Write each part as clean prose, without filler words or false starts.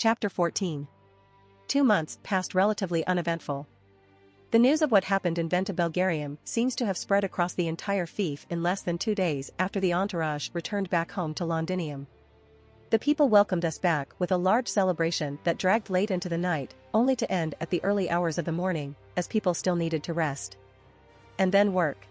Chapter 14. 2 months passed relatively uneventful. The news of what happened in Venta Belgarium seems to have spread across the entire fief in less than 2 days after the entourage returned back home to Londinium. The people welcomed us back with a large celebration that dragged late into the night, only to end at the early hours of the morning, as people still needed to rest. And then work.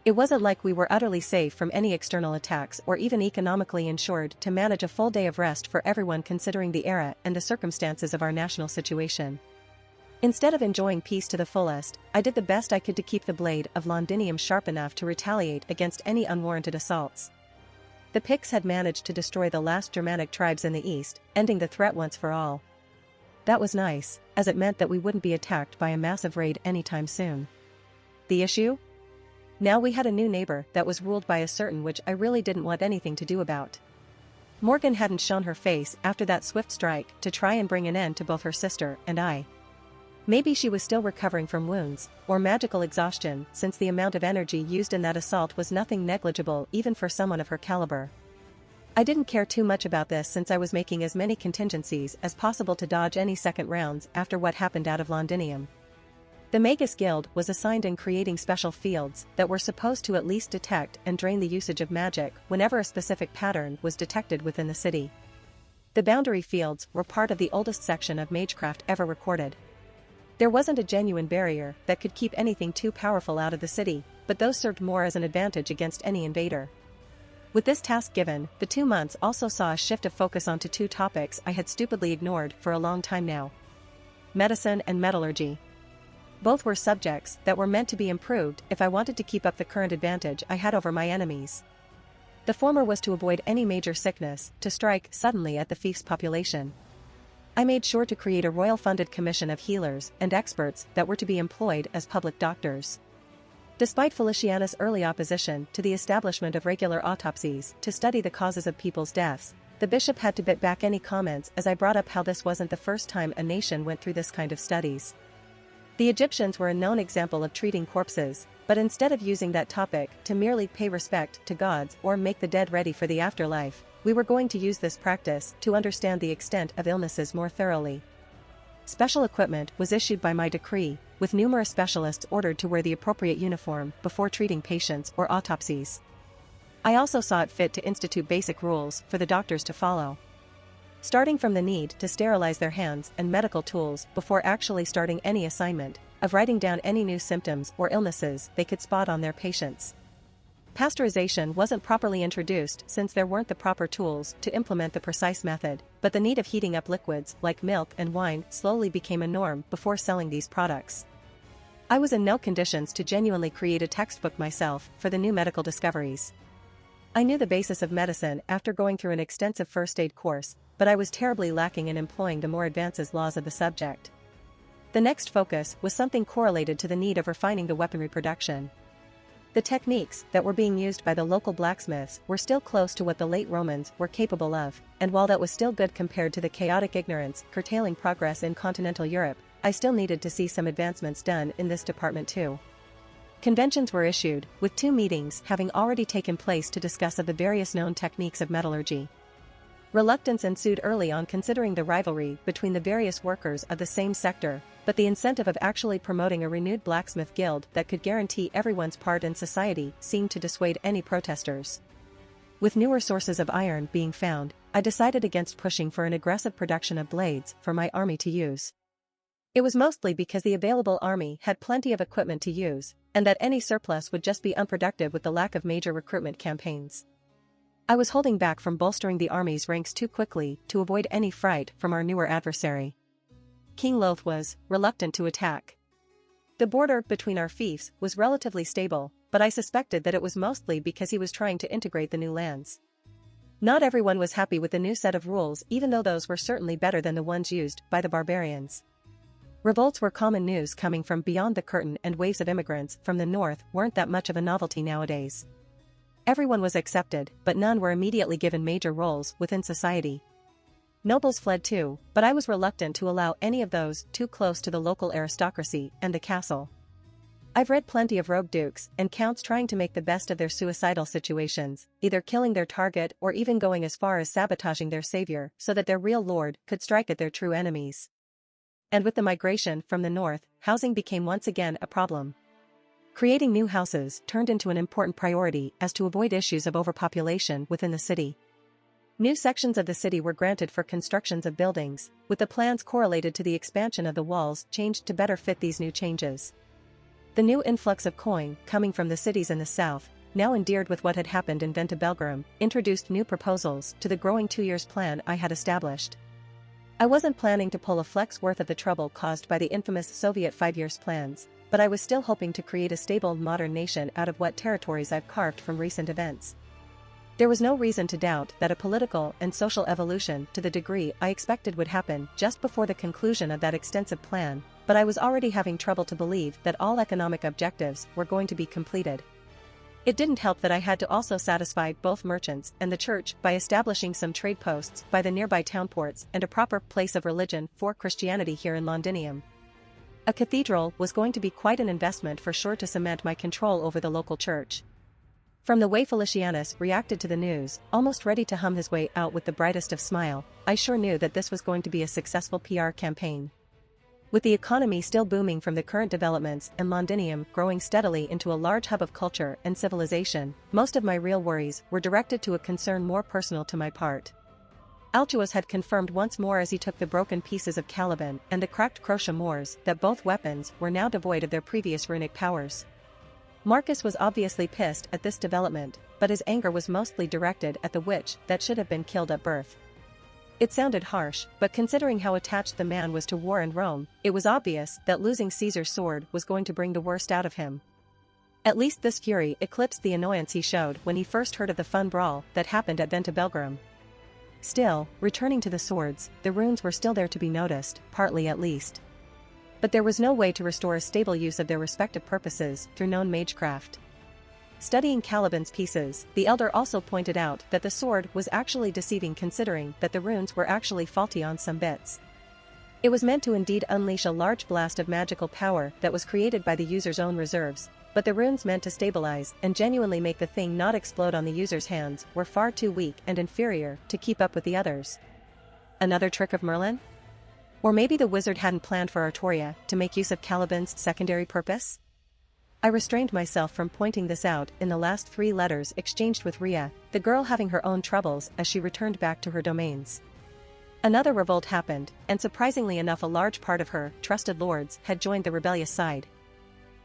It wasn't like we were utterly safe from any external attacks or even economically insured to manage a full day of rest for everyone considering the era and the circumstances of our national situation. Instead of enjoying peace to the fullest, I did the best I could to keep the blade of Londinium sharp enough to retaliate against any unwarranted assaults. The Picts had managed to destroy the last Germanic tribes in the east, ending the threat once for all. That was nice, as it meant that we wouldn't be attacked by a massive raid anytime soon. The issue? Now we had a new neighbor that was ruled by a certain which I really didn't want anything to do about. Morgan hadn't shown her face after that swift strike to try and bring an end to both her sister and I. Maybe she was still recovering from wounds, or magical exhaustion, since the amount of energy used in that assault was nothing negligible even for someone of her caliber. I didn't care too much about this since I was making as many contingencies as possible to dodge any second rounds after what happened out of Londinium. The Magus Guild was assigned in creating special fields that were supposed to at least detect and drain the usage of magic whenever a specific pattern was detected within the city. The boundary fields were part of the oldest section of magecraft ever recorded. There wasn't a genuine barrier that could keep anything too powerful out of the city, but those served more as an advantage against any invader. With this task given, the 2 months also saw a shift of focus onto 2 topics I had stupidly ignored for a long time now: medicine and metallurgy. Both were subjects that were meant to be improved if I wanted to keep up the current advantage I had over my enemies. The former was to avoid any major sickness to strike suddenly at the fief's population. I made sure to create a royal-funded commission of healers and experts that were to be employed as public doctors. Despite Feliciana's early opposition to the establishment of regular autopsies to study the causes of people's deaths, the bishop had to bit back any comments as I brought up how this wasn't the first time a nation went through this kind of studies. The Egyptians were a known example of treating corpses, but instead of using that topic to merely pay respect to gods or make the dead ready for the afterlife, we were going to use this practice to understand the extent of illnesses more thoroughly. Special equipment was issued by my decree, with numerous specialists ordered to wear the appropriate uniform before treating patients or autopsies. I also saw it fit to institute basic rules for the doctors to follow. Starting from the need to sterilize their hands and medical tools before actually starting any assignment, of writing down any new symptoms or illnesses they could spot on their patients. Pasteurization wasn't properly introduced since there weren't the proper tools to implement the precise method, but the need of heating up liquids like milk and wine slowly became a norm before selling these products. I was in no conditions to genuinely create a textbook myself for the new medical discoveries. I knew the basis of medicine after going through an extensive first aid course, but I was terribly lacking in employing the more advanced laws of the subject. The next focus was something correlated to the need of refining the weaponry production. The techniques that were being used by the local blacksmiths were still close to what the late Romans were capable of, and while that was still good compared to the chaotic ignorance curtailing progress in continental Europe, I still needed to see some advancements done in this department too. Conventions were issued, with 2 meetings having already taken place to discuss of the various known techniques of metallurgy. Reluctance ensued early on considering the rivalry between the various workers of the same sector, but the incentive of actually promoting a renewed blacksmith guild that could guarantee everyone's part in society seemed to dissuade any protesters. With newer sources of iron being found, I decided against pushing for an aggressive production of blades for my army to use. It was mostly because the available army had plenty of equipment to use, and that any surplus would just be unproductive with the lack of major recruitment campaigns. I was holding back from bolstering the army's ranks too quickly to avoid any fright from our newer adversary. King Loth was reluctant to attack. The border between our fiefs was relatively stable, but I suspected that it was mostly because he was trying to integrate the new lands. Not everyone was happy with the new set of rules, even though those were certainly better than the ones used by the barbarians. Revolts were common news coming from beyond the curtain, and waves of immigrants from the north weren't that much of a novelty nowadays. Everyone was accepted, but none were immediately given major roles within society. Nobles fled too, but I was reluctant to allow any of those too close to the local aristocracy and the castle. I've read plenty of rogue dukes and counts trying to make the best of their suicidal situations, either killing their target or even going as far as sabotaging their savior so that their real lord could strike at their true enemies. And with the migration from the north, housing became once again a problem. Creating new houses turned into an important priority as to avoid issues of overpopulation within the city. New sections of the city were granted for constructions of buildings, with the plans correlated to the expansion of the walls changed to better fit these new changes. The new influx of coin coming from the cities in the south, now endeared with what had happened in Venta Belgarum, introduced new proposals to the growing 2 years plan I had established. I wasn't planning to pull a flex worth of the trouble caused by the infamous Soviet 5 years plans, but I was still hoping to create a stable modern nation out of what territories I've carved from recent events. There was no reason to doubt that a political and social evolution to the degree I expected would happen just before the conclusion of that extensive plan, but I was already having trouble to believe that all economic objectives were going to be completed. It didn't help that I had to also satisfy both merchants and the church by establishing some trade posts by the nearby town ports and a proper place of religion for Christianity here in Londinium. A cathedral was going to be quite an investment for sure to cement my control over the local church. From the way Felicianus reacted to the news, almost ready to hum his way out with the brightest of smile, I sure knew that this was going to be a successful PR campaign. With the economy still booming from the current developments and Londinium growing steadily into a large hub of culture and civilization, most of my real worries were directed to a concern more personal to my part. Altuas had confirmed once more as he took the broken pieces of Caliban and the cracked crochet Moors that both weapons were now devoid of their previous runic powers. Marcus was obviously pissed at this development, but his anger was mostly directed at the witch that should have been killed at birth. It sounded harsh, but considering how attached the man was to war and Rome, it was obvious that losing Caesar's sword was going to bring the worst out of him. At least this fury eclipsed the annoyance he showed when he first heard of the fun brawl that happened at Venta Belgarum. Still, returning to the swords, the runes were still there to be noticed, partly at least. But there was no way to restore a stable use of their respective purposes through known magecraft. Studying Caliban's pieces, the elder also pointed out that the sword was actually deceiving considering that the runes were actually faulty on some bits. It was meant to indeed unleash a large blast of magical power that was created by the user's own reserves, but the runes meant to stabilize and genuinely make the thing not explode on the user's hands were far too weak and inferior to keep up with the others. Another trick of Merlin? Or maybe the wizard hadn't planned for Arturia to make use of Caliban's secondary purpose? I restrained myself from pointing this out in the last 3 letters exchanged with Rhea, the girl having her own troubles as she returned back to her domains. Another revolt happened, and surprisingly enough a large part of her trusted lords had joined the rebellious side.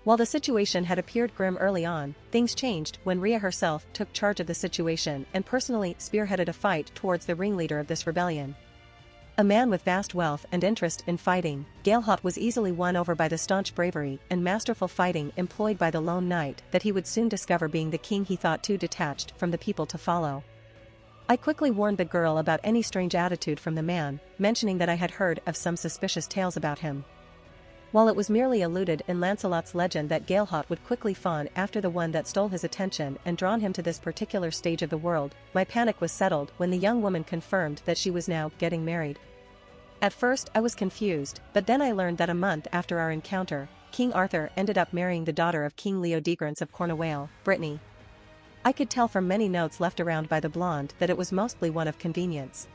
While the situation had appeared grim early on, things changed when Rhea herself took charge of the situation and personally spearheaded a fight towards the ringleader of this rebellion. A man with vast wealth and interest in fighting, Galehot was easily won over by the staunch bravery and masterful fighting employed by the lone knight that he would soon discover being the king he thought too detached from the people to follow. I quickly warned the girl about any strange attitude from the man, mentioning that I had heard of some suspicious tales about him. While it was merely alluded in Lancelot's legend that Galehot would quickly fawn after the one that stole his attention and drawn him to this particular stage of the world, my panic was settled when the young woman confirmed that she was now getting married. At first I was confused, but then I learned that a month after our encounter, King Arthur ended up marrying the daughter of King Leodegrance of Cornwall, Brittany. I could tell from many notes left around by the blonde that it was mostly one of convenience.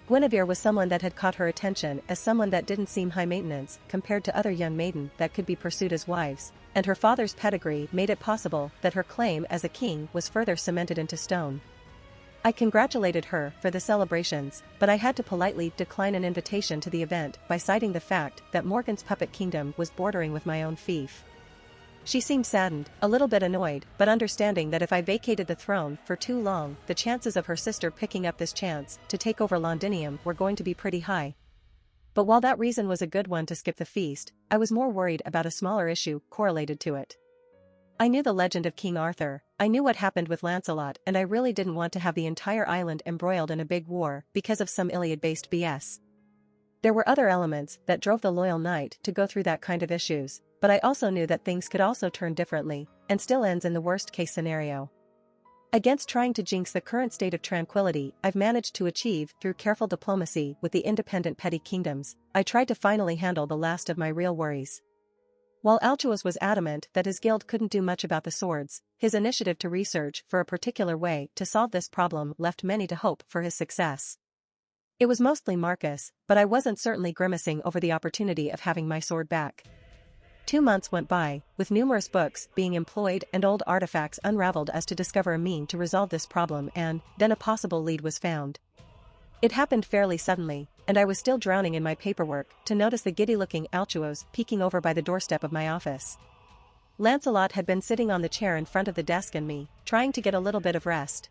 Guinevere was someone that had caught her attention as someone that didn't seem high maintenance compared to other young maiden that could be pursued as wives, and her father's pedigree made it possible that her claim as a king was further cemented into stone. I congratulated her for the celebrations, but I had to politely decline an invitation to the event by citing the fact that Morgan's puppet kingdom was bordering with my own fief. She seemed saddened, a little bit annoyed, but understanding that if I vacated the throne for too long, the chances of her sister picking up this chance to take over Londinium were going to be pretty high. But while that reason was a good one to skip the feast, I was more worried about a smaller issue correlated to it. I knew the legend of King Arthur, I knew what happened with Lancelot, and I really didn't want to have the entire island embroiled in a big war because of some Iliad-based BS. There were other elements that drove the loyal knight to go through that kind of issues, but I also knew that things could also turn differently, and still ends in the worst-case scenario. Against trying to jinx the current state of tranquility I've managed to achieve through careful diplomacy with the independent petty kingdoms, I tried to finally handle the last of my real worries. While Altuos was adamant that his guild couldn't do much about the swords, his initiative to research for a particular way to solve this problem left many to hope for his success. It was mostly Marcus, but I wasn't certainly grimacing over the opportunity of having my sword back. 2 months went by, with numerous books being employed and old artifacts unraveled as to discover a mean to resolve this problem, and then a possible lead was found. It happened fairly suddenly, and I was still drowning in my paperwork to notice the giddy-looking Altuos peeking over by the doorstep of my office. Lancelot had been sitting on the chair in front of the desk and me, trying to get a little bit of rest.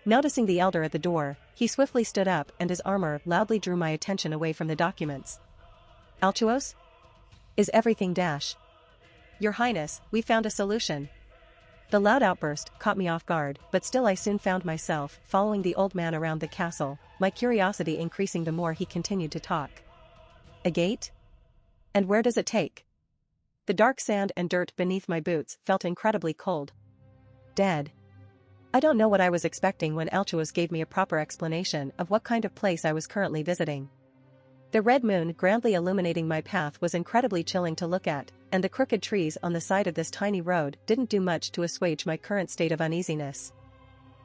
Noticing the elder at the door, he swiftly stood up and his armor loudly drew my attention away from the documents. "Altuos? Is everything dash? Your Highness, we found a solution." The loud outburst caught me off guard, but still I soon found myself following the old man around the castle, my curiosity increasing the more he continued to talk. "A gate? And where does it take?" The dark sand and dirt beneath my boots felt incredibly cold. "Dead." I don't know what I was expecting when Altuos gave me a proper explanation of what kind of place I was currently visiting. The red moon grandly illuminating my path was incredibly chilling to look at, and the crooked trees on the side of this tiny road didn't do much to assuage my current state of uneasiness.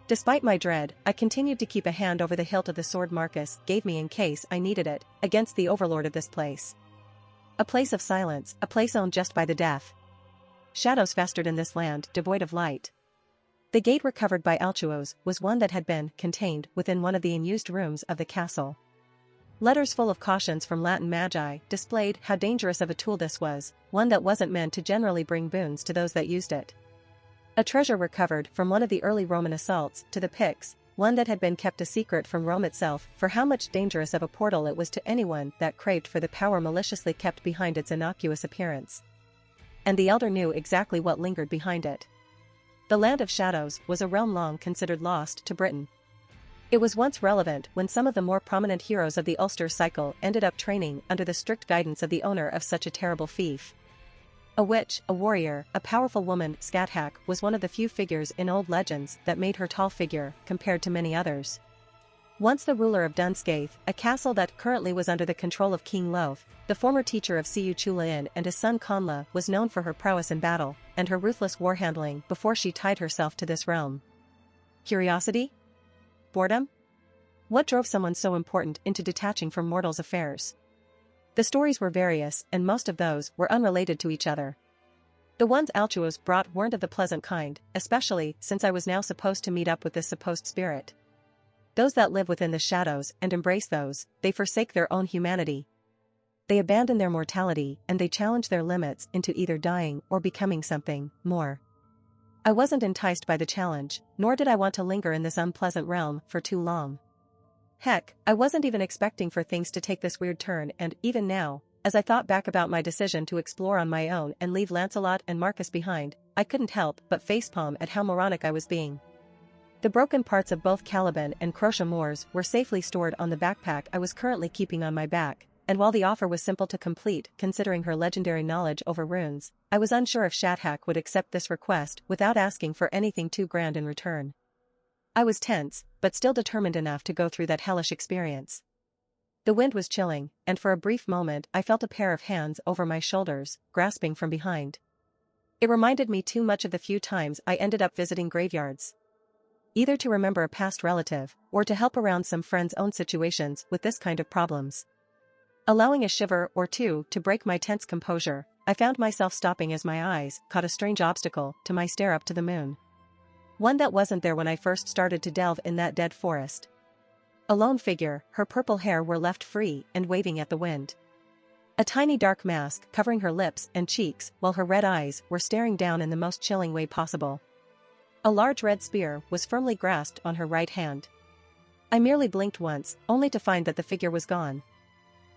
Despite my dread, I continued to keep a hand over the hilt of the sword Marcus gave me in case I needed it, against the overlord of this place. A place of silence, a place owned just by the deaf. Shadows festered in this land devoid of light. The gate recovered by Altuos was one that had been contained within one of the unused rooms of the castle. Letters full of cautions from Latin magi displayed how dangerous of a tool this was, one that wasn't meant to generally bring boons to those that used it. A treasure recovered from one of the early Roman assaults to the Picts, one that had been kept a secret from Rome itself for how much dangerous of a portal it was to anyone that craved for the power maliciously kept behind its innocuous appearance. And the elder knew exactly what lingered behind it. The Land of Shadows was a realm long considered lost to Britain. It was once relevant when some of the more prominent heroes of the Ulster cycle ended up training under the strict guidance of the owner of such a terrible fief. A witch, a warrior, a powerful woman, Scathach was one of the few figures in old legends that made her tall figure compared to many others. Once the ruler of Dunscaith, a castle that currently was under the control of King Loth, the former teacher of Siu Chulain and his son Conla was known for her prowess in battle and her ruthless war handling before she tied herself to this realm. Curiosity? Boredom? What drove someone so important into detaching from mortals' affairs? The stories were various, and most of those were unrelated to each other. The ones Altuos brought weren't of the pleasant kind, especially since I was now supposed to meet up with this supposed spirit. Those that live within the shadows and embrace those, they forsake their own humanity. They abandon their mortality and they challenge their limits into either dying or becoming something more. I wasn't enticed by the challenge, nor did I want to linger in this unpleasant realm for too long. Heck, I wasn't even expecting for things to take this weird turn, and even now, as I thought back about my decision to explore on my own and leave Lancelot and Marcus behind, I couldn't help but facepalm at how moronic I was being. The broken parts of both Caliban and Crocea Moors were safely stored on the backpack I was currently keeping on my back, and while the offer was simple to complete considering her legendary knowledge over runes, I was unsure if Scathach would accept this request without asking for anything too grand in return. I was tense, but still determined enough to go through that hellish experience. The wind was chilling, and for a brief moment I felt a pair of hands over my shoulders, grasping from behind. It reminded me too much of the few times I ended up visiting graveyards. Either to remember a past relative, or to help around some friends' own situations with this kind of problems. Allowing a shiver or two to break my tense composure, I found myself stopping as my eyes caught a strange obstacle to my stare up to the moon. One that wasn't there when I first started to delve in that dead forest. A lone figure, her purple hair were left free and waving at the wind. A tiny dark mask covering her lips and cheeks while her red eyes were staring down in the most chilling way possible. A large red spear was firmly grasped on her right hand. I merely blinked once, only to find that the figure was gone.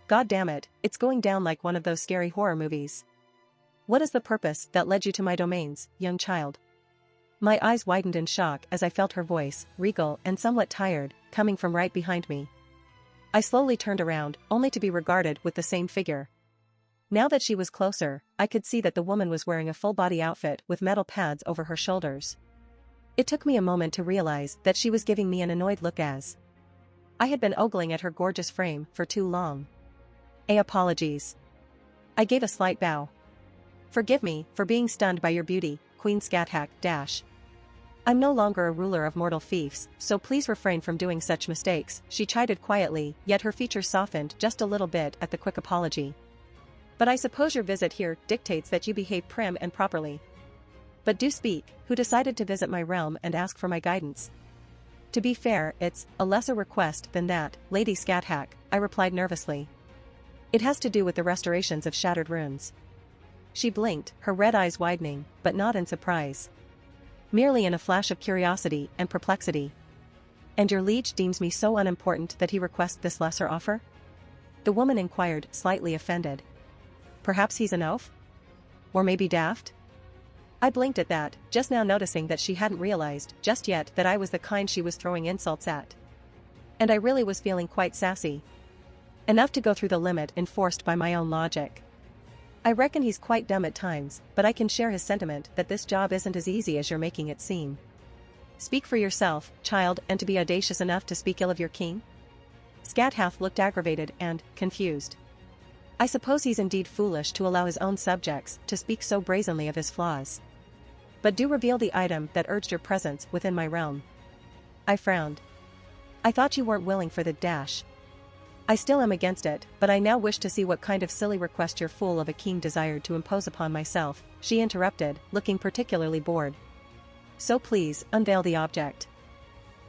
God damn it, it's going down like one of those scary horror movies. What is the purpose that led you to my domains, young child? My eyes widened in shock as I felt her voice, regal and somewhat tired, coming from right behind me. I slowly turned around, only to be regarded with the same figure. Now that she was closer, I could see that the woman was wearing a full-body outfit with metal pads over her shoulders. It took me a moment to realize that she was giving me an annoyed look as I had been ogling at her gorgeous frame for too long. Apologies. I gave a slight bow. Forgive me for being stunned by your beauty, Queen Scathack, dash. I'm no longer a ruler of mortal fiefs, so please refrain from doing such mistakes, she chided quietly, yet her features softened just a little bit at the quick apology. But I suppose your visit here dictates that you behave prim and properly. But do speak, who decided to visit my realm and ask for my guidance? To be fair, it's a lesser request than that, Lady Scathack, I replied nervously. It has to do with the restorations of shattered runes. She blinked, her red eyes widening, but not in surprise. Merely in a flash of curiosity and perplexity. And your liege deems me so unimportant that he requests this lesser offer? The woman inquired, slightly offended. Perhaps he's an oaf? Or maybe daft? I blinked at that, just now noticing that she hadn't realized just yet that I was the kind she was throwing insults at. And I really was feeling quite sassy. Enough to go through the limit enforced by my own logic. I reckon he's quite dumb at times, but I can share his sentiment that this job isn't as easy as you're making it seem. Speak for yourself, child, and to be audacious enough to speak ill of your king? Scathack looked aggravated and confused. I suppose he's indeed foolish to allow his own subjects to speak so brazenly of his flaws. But do reveal the item that urged your presence within my realm. I frowned. I thought you weren't willing for the dash. I still am against it, but I now wish to see what kind of silly request your fool of a king desired to impose upon myself, she interrupted, looking particularly bored. So please, unveil the object.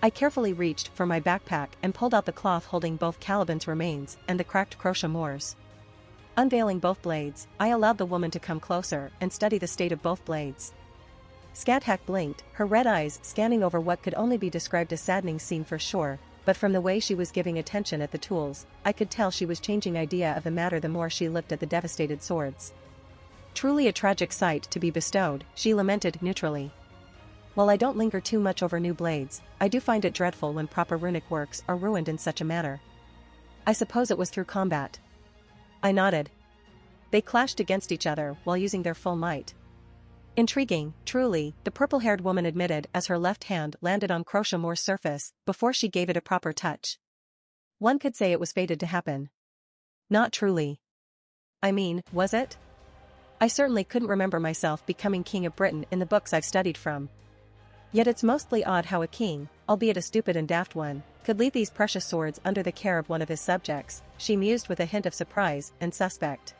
I carefully reached for my backpack and pulled out the cloth holding both Caliban's remains and the cracked crochet moors. Unveiling both blades, I allowed the woman to come closer and study the state of both blades. Scathack blinked, her red eyes scanning over what could only be described as a saddening scene for sure, but from the way she was giving attention at the tools, I could tell she was changing idea of the matter the more she looked at the devastated swords. Truly a tragic sight to be bestowed, she lamented neutrally. While I don't linger too much over new blades, I do find it dreadful when proper runic works are ruined in such a manner. I suppose it was through combat. I nodded. They clashed against each other while using their full might. Intriguing, truly, the purple-haired woman admitted as her left hand landed on Crochamor's surface before she gave it a proper touch. One could say it was fated to happen. Not truly. I mean, was it? I certainly couldn't remember myself becoming king of Britain in the books I've studied from. Yet it's mostly odd how a king, albeit a stupid and daft one, could leave these precious swords under the care of one of his subjects, she mused with a hint of surprise and suspect.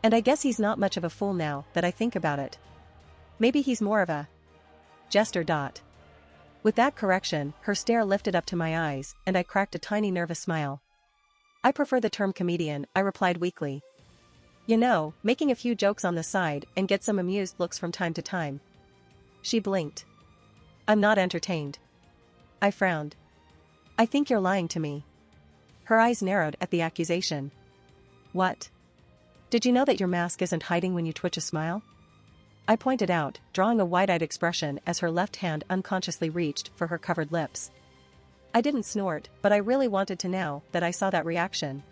And I guess he's not much of a fool now that I think about it. Maybe he's more of a jester. With that correction, her stare lifted up to my eyes, and I cracked a tiny nervous smile. I prefer the term comedian, I replied weakly. You know, making a few jokes on the side and get some amused looks from time to time. She blinked. I'm not entertained. I frowned. I think you're lying to me. Her eyes narrowed at the accusation. What? Did you know that your mask isn't hiding when you twitch a smile? I pointed out, drawing a wide-eyed expression as her left hand unconsciously reached for her covered lips. I didn't snort, but I really wanted to now that I saw that reaction.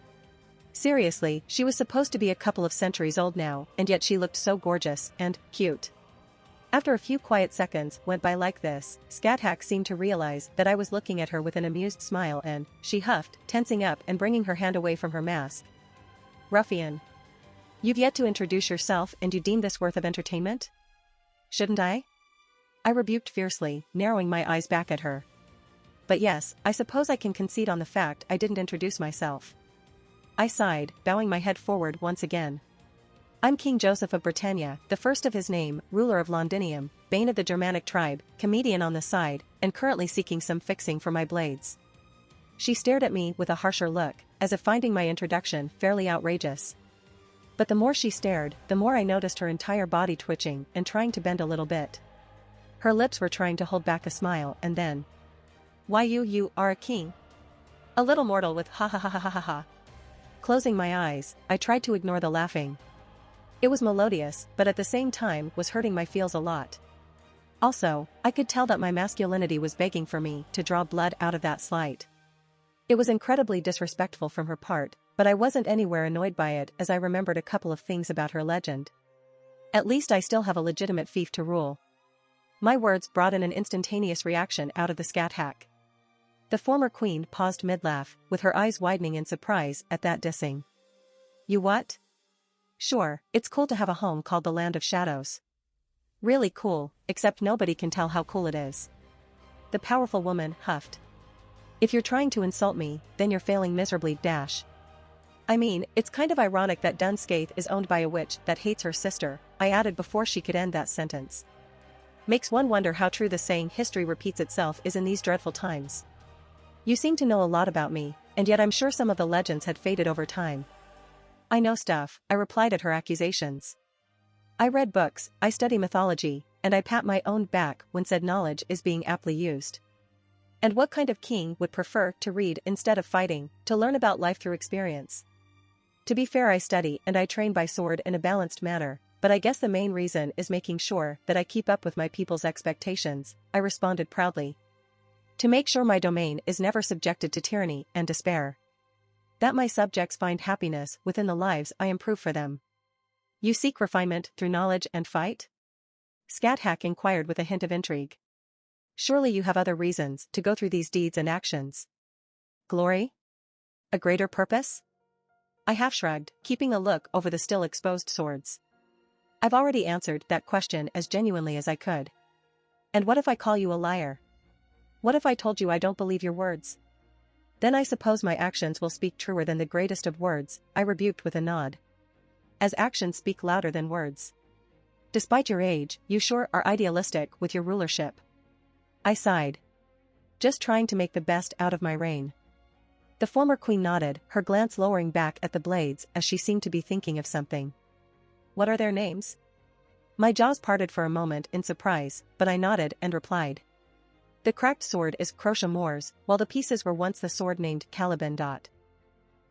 Seriously, she was supposed to be a couple of centuries old now, and yet she looked so gorgeous and cute. After a few quiet seconds went by like this, Scathack seemed to realize that I was looking at her with an amused smile and, she huffed, tensing up and bringing her hand away from her mask. Ruffian. You've yet to introduce yourself and you deem this worth of entertainment? Shouldn't I? I rebuked fiercely, narrowing my eyes back at her. But yes, I suppose I can concede on the fact I didn't introduce myself. I sighed, bowing my head forward once again. I'm King Joseph of Britannia, the first of his name, ruler of Londinium, bane of the Germanic tribe, comedian on the side, and currently seeking some fixing for my blades. She stared at me with a harsher look, as if finding my introduction fairly outrageous. But the more she stared, the more I noticed her entire body twitching and trying to bend a little bit. Her lips were trying to hold back a smile and then, "Why you are a king?" A little mortal with ha ha ha ha ha ha ha. Closing my eyes, I tried to ignore the laughing. It was melodious, but at the same time was hurting my feels a lot. Also, I could tell that my masculinity was begging for me to draw blood out of that slight. It was incredibly disrespectful from her part, but I wasn't anywhere annoyed by it as I remembered a couple of things about her legend. At least I still have a legitimate fief to rule. My words brought in an instantaneous reaction out of the Scathack. The former queen paused mid-laugh, with her eyes widening in surprise at that dissing. You what? Sure, it's cool to have a home called the Land of Shadows. Really cool, except nobody can tell how cool it is. The powerful woman huffed. If you're trying to insult me, then you're failing miserably. I mean, it's kind of ironic that Dunskaith is owned by a witch that hates her sister, I added before she could end that sentence. Makes one wonder how true the saying history repeats itself is in these dreadful times. You seem to know a lot about me, and yet I'm sure some of the legends had faded over time. I know stuff, I replied at her accusations. I read books, I study mythology, and I pat my own back when said knowledge is being aptly used. And what kind of king would prefer to read instead of fighting, to learn about life through experience? To be fair, I study and I train by sword in a balanced manner, but I guess the main reason is making sure that I keep up with my people's expectations, I responded proudly. To make sure my domain is never subjected to tyranny and despair. That my subjects find happiness within the lives I improve for them. You seek refinement through knowledge and fight? Scathach inquired with a hint of intrigue. Surely you have other reasons to go through these deeds and actions. Glory? A greater purpose? I half shrugged, keeping a look over the still exposed swords. I've already answered that question as genuinely as I could. And what if I call you a liar? What if I told you I don't believe your words? Then I suppose my actions will speak truer than the greatest of words, I rebuked with a nod. As actions speak louder than words. Despite your age, you sure are idealistic with your rulership. I sighed. Just trying to make the best out of my reign. The former queen nodded, her glance lowering back at the blades as she seemed to be thinking of something. What are their names? My jaws parted for a moment in surprise, but I nodded and replied. The cracked sword is Crochet Moors, while the pieces were once the sword named Caliban.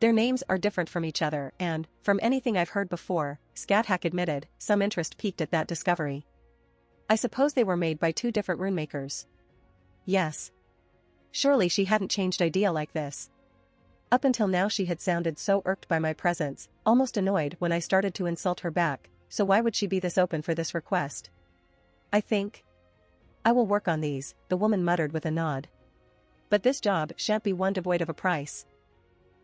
Their names are different from each other and, from anything I've heard before, Scathach admitted, some interest piqued at that discovery. I suppose they were made by two different runemakers. Yes. Surely she hadn't changed idea like this. Up until now she had sounded so irked by my presence, almost annoyed when I started to insult her back, so why would she be this open for this request? I think I will work on these, the woman muttered with a nod. But this job shan't be one devoid of a price.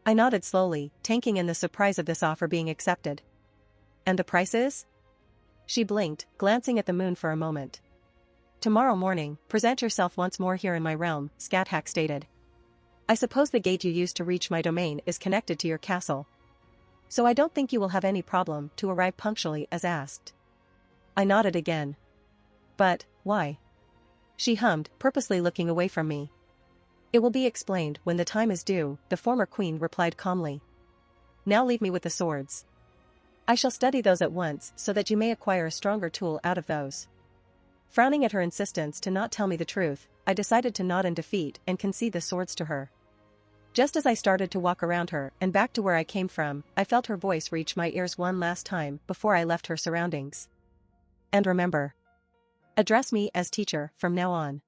I nodded slowly, taking in the surprise of this offer being accepted. And the price is? She blinked, glancing at the moon for a moment. Tomorrow morning, present yourself once more here in my realm, Scathach stated. I suppose the gate you used to reach my domain is connected to your castle. So I don't think you will have any problem to arrive punctually as asked. I nodded again. But, why? She hummed, purposely looking away from me. It will be explained when the time is due, the former queen replied calmly. Now leave me with the swords. I shall study those at once so that you may acquire a stronger tool out of those. Frowning at her insistence to not tell me the truth, I decided to nod in defeat and concede the swords to her. Just as I started to walk around her and back to where I came from, I felt her voice reach my ears one last time before I left her surroundings. And remember. Address me as teacher from now on.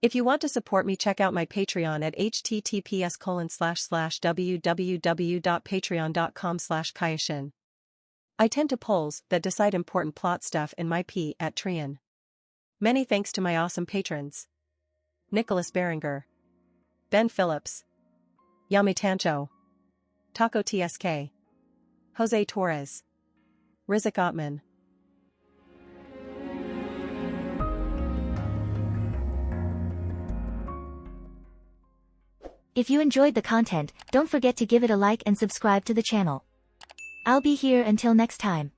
If you want to support me, check out my Patreon at https://www.patreon.com/Kayashin. I tend to polls that decide important plot stuff in my P at Trian. Many thanks to my awesome patrons. Nicholas Berenger, Ben Phillips, Yami Tancho, Taco TSK, Jose Torres, Rizik Ottman. If you enjoyed the content, don't forget to give it a like and subscribe to the channel. I'll be here until next time.